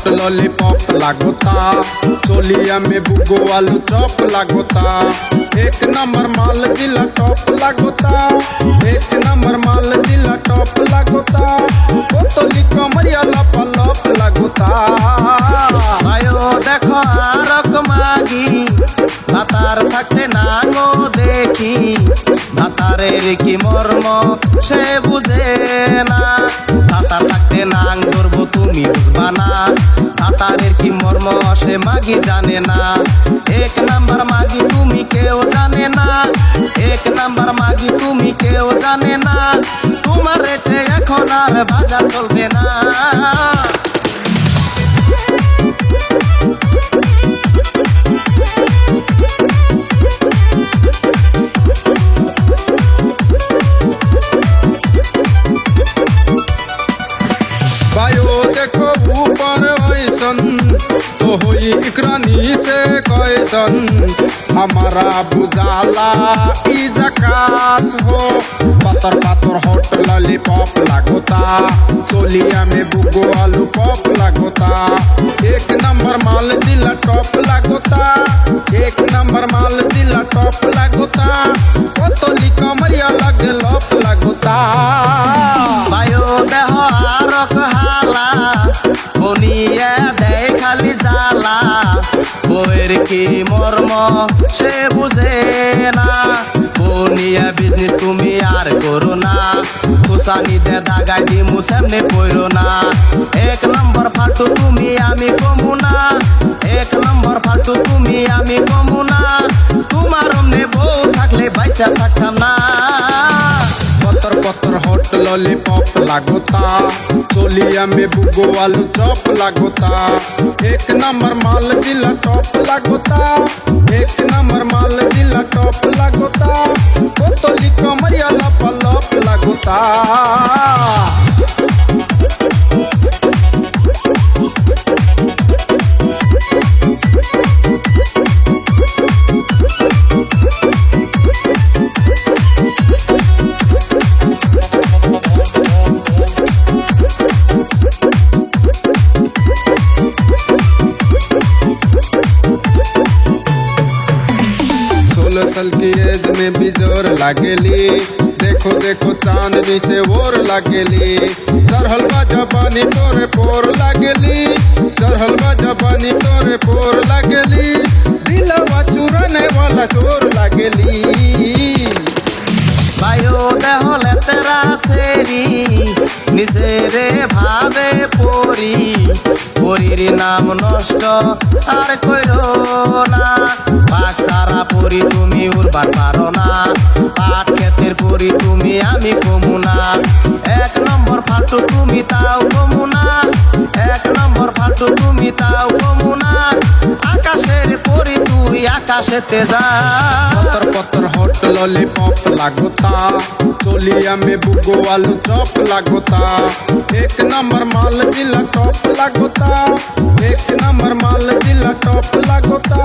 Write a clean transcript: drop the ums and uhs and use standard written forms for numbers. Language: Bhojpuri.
हॉट लॉलीपॉप लागोता, चोलिया में बुगो आलू चॉप लागोता। एक नंबर माल जिला टॉप लागोता, एक नंबर माल जिला टॉप लागोता। बोतली कमरिया लप लप लागोता। आयो देखो आरक मागी भातार থাকতে নাঙো দেখি, ভাতারের কি মর্ম সে বুঝে না। ভাতার থাকতে নাং ধরবো তুমি বুঝবা না, ভাতারের কি মর্ম সে মাগি জানে না। এক নাম্বার মাগি তুমি কেউ জানে না, এক নাম্বার মাগি তুমি কেউ জানে না। তোমার রেটে এখন আর বাজার চলবে না। देखो ऊपर ऐसन तो होई इकरानी से कैसन, हमारा बुझाला ई जकास हो। पातर पातर हॉट लॉलीपॉप लागोता, चोलिया में बुगो आलू पॉप लागोता। एक नंबर माल दिला टॉप लागोता, एक नंबर माल दिला टॉप लागोता। बोतली कमरिया लगे लप लागोता। बायो देह आरक हाला বনিয়া দেয় খালি জ্বালা, বউয়ের কি মর্ম সে বুঝে না। বনিয়া বিজনেস তুমি আর করো না, কুসানি দে দাগাই দিমু সামনে পড়ো না। এক নম্বর ফালতু তুমি আমি কমু না, এক নম্বর ফালতু তুমি আমি কমু না। তোমার অমনে বউ থাকলে বাইসা থাকতাম না। पत्थर पत्थर हॉट लॉलीपॉप लागोता, चोलिया में बुगो आलू चॉप लागोता। एक नंबर माल जिला टॉप लागोता, एक नंबर माल जिला टॉप लागोता। बोतली कमरिया लप लप लागोता। साल की एज में भी जोर लागेली, देखो देखो चांदनी से और लागेली। चढ़ल बा जबानी तोरे पोर लागेली, चढ़ल बा जबानी तोरे पोर लागेली। दिलवा चुराने वाला चोर लागेली। বায়ো দেহলে তেরা সেরি নিজেরে ভাবে পরি, পরির নাম নষ্ট আর কইরো না। বাঘ সারা পরি তুমি উড়বার পারো না, পাট ক্ষেতের পরি তুমি আমি কমু না। এক নম্বর ফালতু তুমি তাও কমু না, এক নম্বর ফালতু তুমি তাও কমু না। আকাশের পরি তুই আকাশেতে যা। पत्थर पत्थर हॉट लॉलीपॉप लागोता, चोलिया में बुगो आलू चॉप लागोता। एक नंबर माल जिला टॉप लागोता, एक नंबर माल जिला टॉप लागोता।